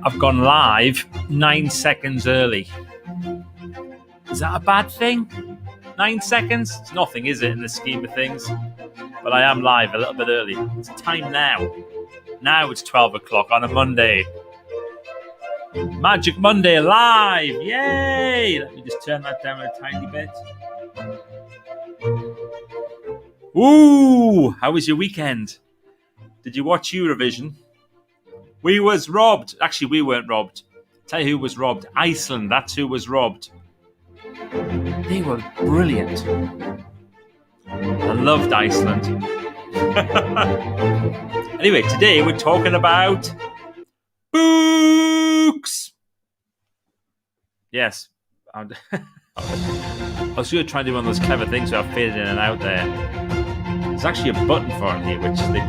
I've gone live 9 seconds early. Is that a bad thing? 9 seconds? It's nothing, is it, in the scheme of things? But I am live a little bit early. It's time now. Now it's 12 o'clock on a Monday. Magic Monday live! Yay! Let me just turn that down a tiny bit. Ooh! How was your weekend? Did you watch Eurovision? We was robbed. Actually, we weren't robbed. Tell you who was robbed. Iceland, that's who was robbed. They were brilliant. I loved Iceland. Anyway, today we're talking about books. Yes. I was going to try and do one of those clever things where I faded in and out there. There's actually a button for it here, which they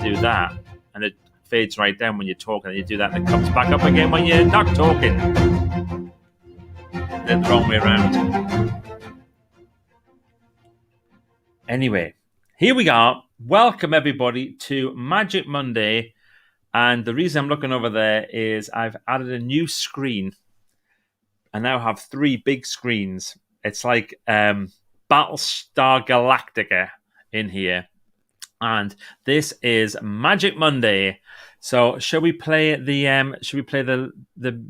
do that, and it fades right down when you're talking, and you do that, and it comes back up again when you're not talking. Then the wrong way around. Anyway, here we are. Welcome everybody to Magic Monday, and the reason I'm looking over there is I've added a new screen. I now have 3 big screens. It's like Battlestar Galactica in here, and this is Magic Monday. So, shall we play the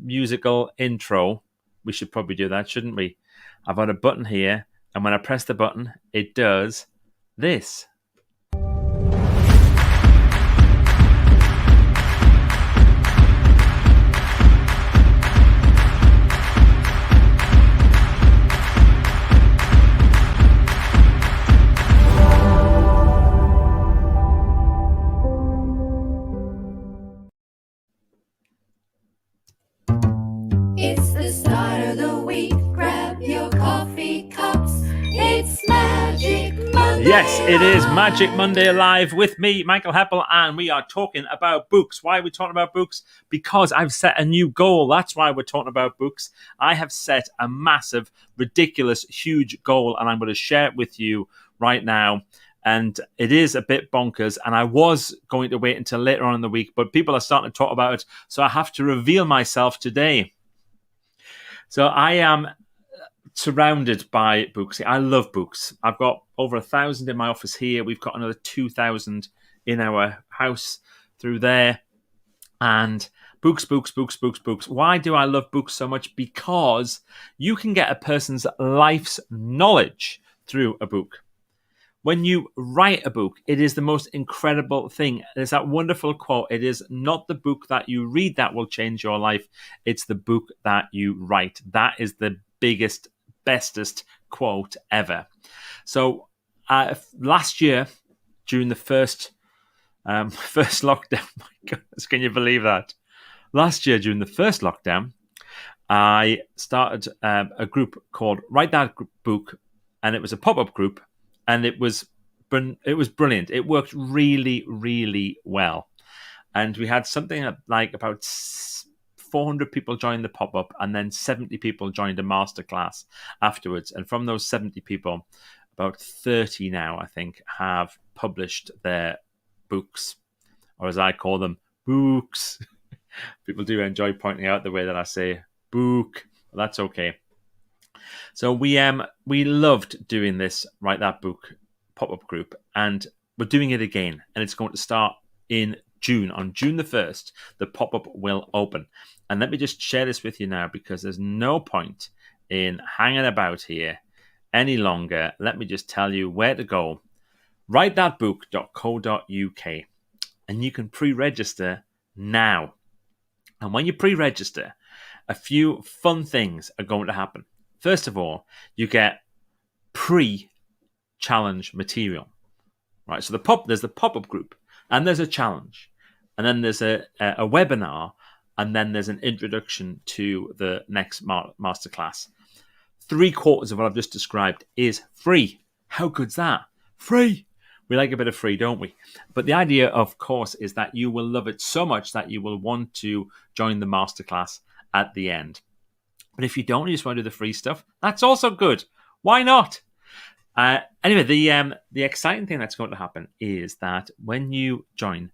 musical intro? We should probably do that, shouldn't we? I've got a button here, and when I press the button, it does this. It's the start of the week. Grab your coffee cups. It's Magic Monday. Yes, it is Magic Monday Live with me, Michael Heppel, and we are talking about books. Why are we talking about books? Because I've set a new goal. That's why we're talking about books. I have set a massive, ridiculous, huge goal, and I'm going to share it with you right now. And it is a bit bonkers, and I was going to wait until later on in the week, but people are starting to talk about it, so I have to reveal myself today. So I am surrounded by books. I love books. I've got over 1,000 in my office here. We've got another 2,000 in our house through there. And books. Why do I love books so much? Because you can get a person's life's knowledge through a book. When you write a book, it is the most incredible thing. There's that wonderful quote. It is not the book that you read that will change your life. It's the book that you write. That is the biggest, bestest quote ever. So last year, during the first lockdown, my goodness, can you believe that? Last year, during the first lockdown, I started a group called Write That Book, and it was a pop-up group. And it was brilliant. It worked really, really well. And we had something like about 400 people joined the pop-up, and then 70 people joined a masterclass afterwards. And from those 70 people, about 30 now, I think, have published their books, or as I call them, books. People do enjoy pointing out the way that I say book. Well, that's okay. So we loved doing this Write That Book pop-up group, and we're doing it again, and it's going to start in June. On June the 1st, the pop-up will open. And let me just share this with you now, because there's no point in hanging about here any longer. Let me just tell you where to go. writethatbook.co.uk, and you can pre-register now. And when you pre-register, a few fun things are going to happen. First of all, you get pre-challenge material, right? So there's the pop-up group, and there's a challenge, and then there's a webinar, and then there's an introduction to the next masterclass. 3/4 of what I've just described is free. How good's that? Free. We like a bit of free, don't we? But the idea, of course, is that you will love it so much that you will want to join the masterclass at the end. But if you don't, you just want to do the free stuff, that's also good. Why not? Anyway, the exciting thing that's going to happen is that when you join,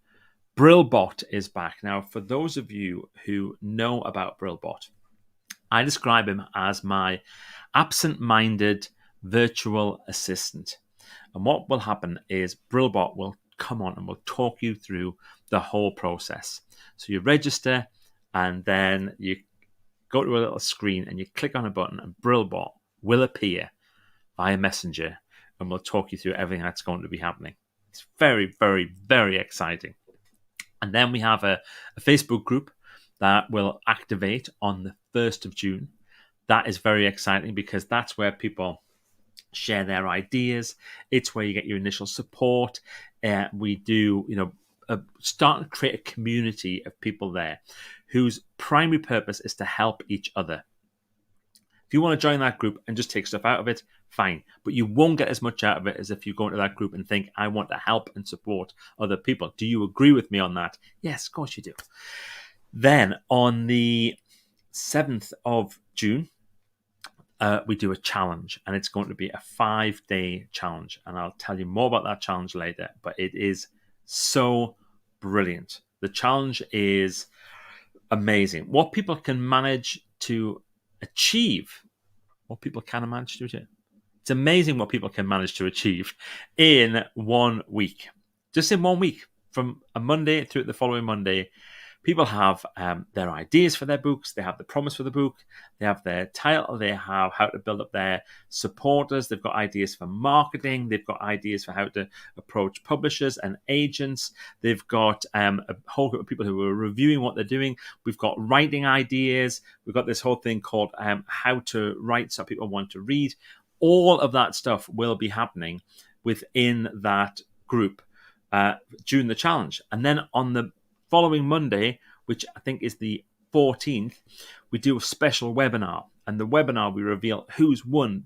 Brillbot is back. Now, for those of you who know about Brillbot, I describe him as my absent-minded virtual assistant. And what will happen is Brillbot will come on and will talk you through the whole process. So you register, and then you go to a little screen and you click on a button, and Brillbot will appear via Messenger and will talk you through everything that's going to be happening. It's very, very, very exciting. And then we have a Facebook group that will activate on the 1st of June. That is very exciting because that's where people share their ideas. It's where you get your initial support. We do, start to create a community of people there whose primary purpose is to help each other. If you want to join that group and just take stuff out of it, fine. But you won't get as much out of it as if you go into that group and think, I want to help and support other people. Do you agree with me on that? Yes, of course you do. Then on the 7th of June, we do a challenge, and it's going to be a 5-day challenge. And I'll tell you more about that challenge later, but it is so brilliant. The challenge is amazing. What people can manage to achieve, it's amazing what people can manage to achieve in 1 week. Just in 1 week, from a Monday through the following Monday, people have their ideas for their books, they have the promise for the book, they have their title, they have how to build up their supporters, they've got ideas for marketing, they've got ideas for how to approach publishers and agents, they've got a whole group of people who are reviewing what they're doing, we've got writing ideas, we've got this whole thing called how to write so people want to read. All of that stuff will be happening within that group during the challenge. And then on the following Monday, which I think is the 14th, we do a special webinar. And the webinar, we reveal who's won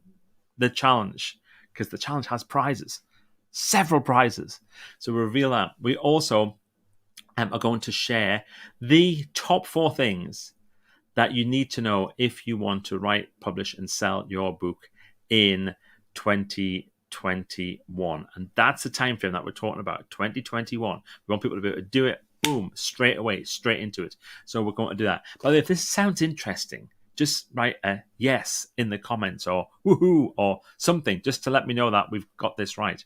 the challenge, because the challenge has prizes, several prizes. So we reveal that. We also are going to share the top 4 things that you need to know if you want to write, publish, and sell your book in 2021. And that's the time frame that we're talking about, 2021. We want people to be able to do it, boom, straight away, straight into it. So we're going to do that. By the way, if this sounds interesting, just write a yes in the comments or woohoo or something, just to let me know that we've got this right.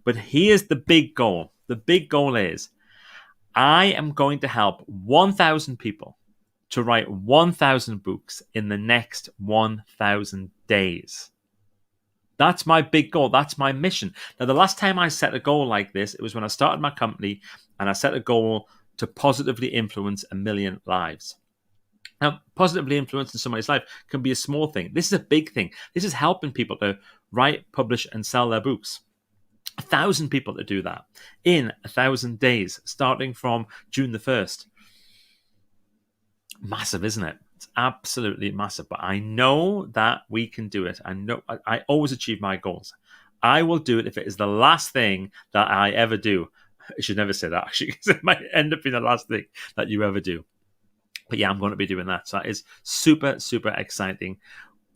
But here's the big goal. The big goal is I am going to help 1,000 people to write 1,000 books in the next 1,000 days. That's my big goal. That's my mission. Now, the last time I set a goal like this, it was when I started my company and I set a goal to positively influence 1 million lives. Now, positively influencing somebody's life can be a small thing. This is a big thing. This is helping people to write, publish, and sell their books. 1,000 people to do that in 1,000 days, starting from June the 1st. Massive, isn't it? It's absolutely massive. But I know that we can do it. I know I always achieve my goals. I will do it if it is the last thing that I ever do. I should never say that, actually, because it might end up being the last thing that you ever do. But yeah, I'm going to be doing that. So that is super, super exciting.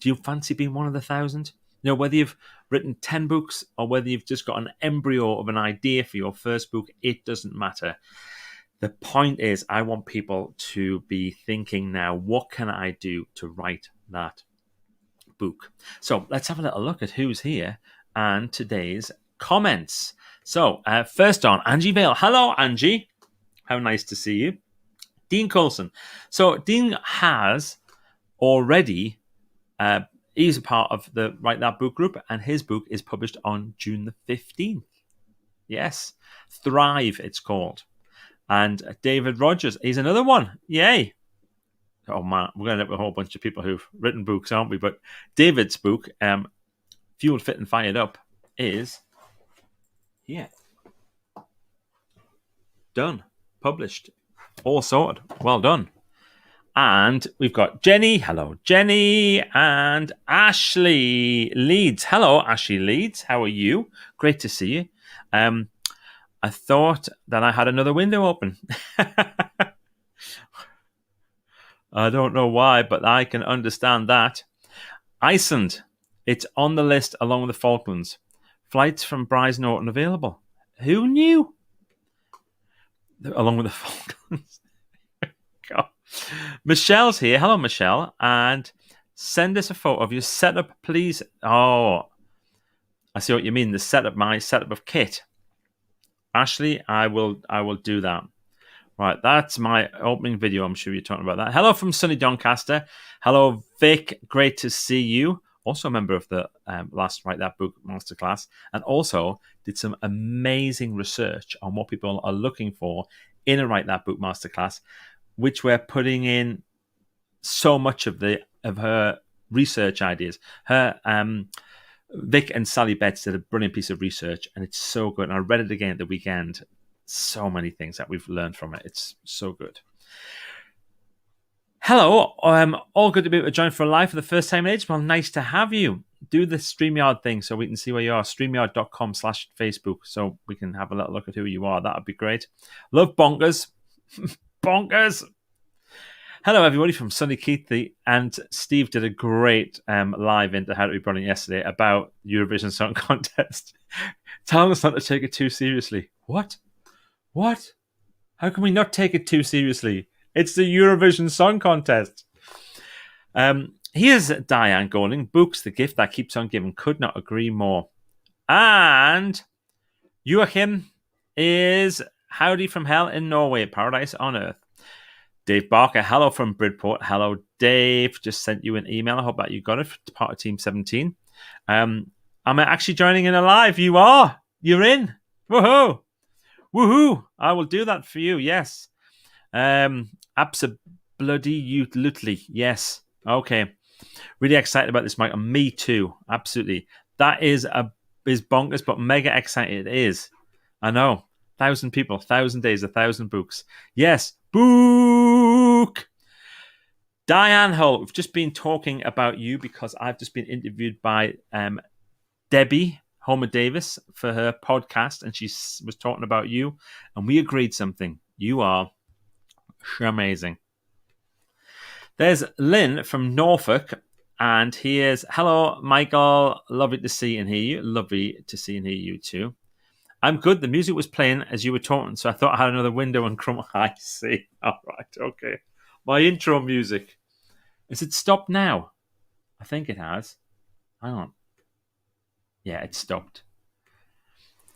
Do you fancy being one of the 1,000? You know, whether you've written 10 books or whether you've just got an embryo of an idea for your first book, it doesn't matter. The point is, I want people to be thinking now, what can I do to write that book? So let's have a little look at who's here and today's comments. So first on, Angie Vale. Hello, Angie. How nice to see you. Dean Coulson. So Dean has already, he's a part of the Write That Book group, and his book is published on June the 15th. Yes, Thrive, it's called. And David Rogers, he's another one. Yay. Oh, man, we're going to have a whole bunch of people who've written books, aren't we? But David's book, Fueled, Fit and Fired Up, is here. Done. Published. All sorted. Well done. And we've got Jenny. Hello, Jenny. And Ashley Leeds. Hello, Ashley Leeds. How are you? Great to see you. I thought that I had another window open. I don't know why, but I can understand that. Iceland. It's on the list along with the Falklands. Flights from Brize Norton available. Who knew? along with the Falcons. God. Michelle's here. Hello, Michelle. And send us a photo of your setup, please. Oh, I see what you mean. My setup of kit. Ashley, I will do that. Right, that's my opening video. I'm sure you're talking about that. Hello from sunny Doncaster. Hello, Vic. Great to see you. Also a member of the last Write That Book Masterclass, and also did some amazing research on what people are looking for in a Write That Book Masterclass, which we're putting in so much of her research ideas. Her Vic and Sally Betts did a brilliant piece of research, and it's so good. And I read it again at the weekend. So many things that we've learned from it. It's so good. Hello, all good to be able to join for live for the first time in age. Well, nice to have you. Do the StreamYard thing so we can see where you are. StreamYard.com/Facebook so we can have a little look at who you are. That would be great. Love bonkers. Bonkers. Hello, everybody from Sunny Keithley. And Steve did a great live into How to Be Brilliant yesterday about Eurovision Song Contest. Telling us not to take it too seriously. What? How can we not take it too seriously? It's the Eurovision Song Contest. Here's Diane Golding. Books, the gift that keeps on giving. Could not agree more. And Joachim is Howdy from Hell in Norway. Paradise on Earth. Dave Barker. Hello from Bridport. Hello, Dave. Just sent you an email. I hope that you got it. Part of Team 17. I'm actually joining in a live. You are. You're in. Woohoo. Woohoo! I will do that for you. Yes. Absolutely. Yes. Okay. Really excited about this, Mike. And me too. Absolutely. That is bonkers, but mega excited it is. I know. 1,000 people, 1,000 days, 1,000 books. Yes. Book. Diane Hull. We've just been talking about you because I've just been interviewed by Debbie Homer Davis for her podcast, and she was talking about you, and we agreed something. You are amazing. There's Lynn from Norfolk, and here's hello, Michael. Lovely to see and hear you. Lovely to see and hear you too. I'm good. The music was playing as you were talking, so I thought I had another window and crumb. I see. All right, okay. My intro music. Is it stopped now? I think it has. Hang on. Yeah, it stopped.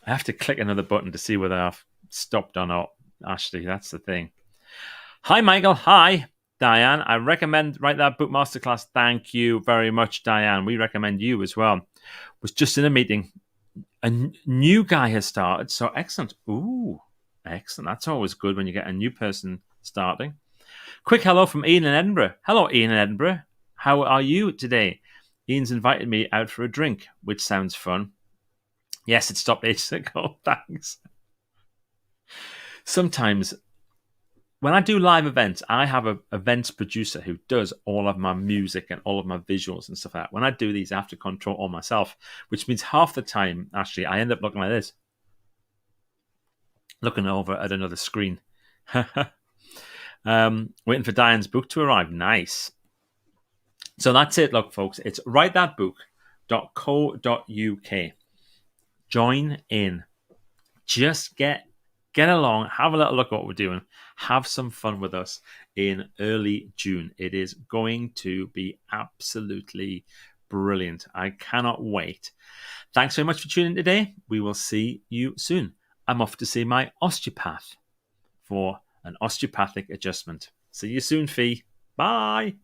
I have to click another button to see whether I've stopped or not. Ashley, that's the thing. Hi, Michael. Hi, Diane. I recommend Write That Book Masterclass. Thank you very much, Diane. We recommend you as well. Was just in a meeting. A new guy has started. So excellent. Ooh, excellent. That's always good when you get a new person starting. Quick hello from Ian in Edinburgh. Hello, Ian in Edinburgh. How are you today? Ian's invited me out for a drink, which sounds fun. Yes, it stopped ages ago. Thanks. Sometimes when I do live events, I have an events producer who does all of my music and all of my visuals and stuff like that. When I do these, I have to control all myself, which means half the time, actually, I end up looking like this. Looking over at another screen. Waiting for Diane's book to arrive. Nice. So that's it, look, folks. It's writethatbook.co.uk. Join in. Just get along. Have a little look at what we're doing. Have some fun with us in early June. It is going to be absolutely brilliant. I cannot wait. Thanks very much for tuning in today. We will see you soon. I'm off to see my osteopath for an osteopathic adjustment. See you soon, Fee. Bye.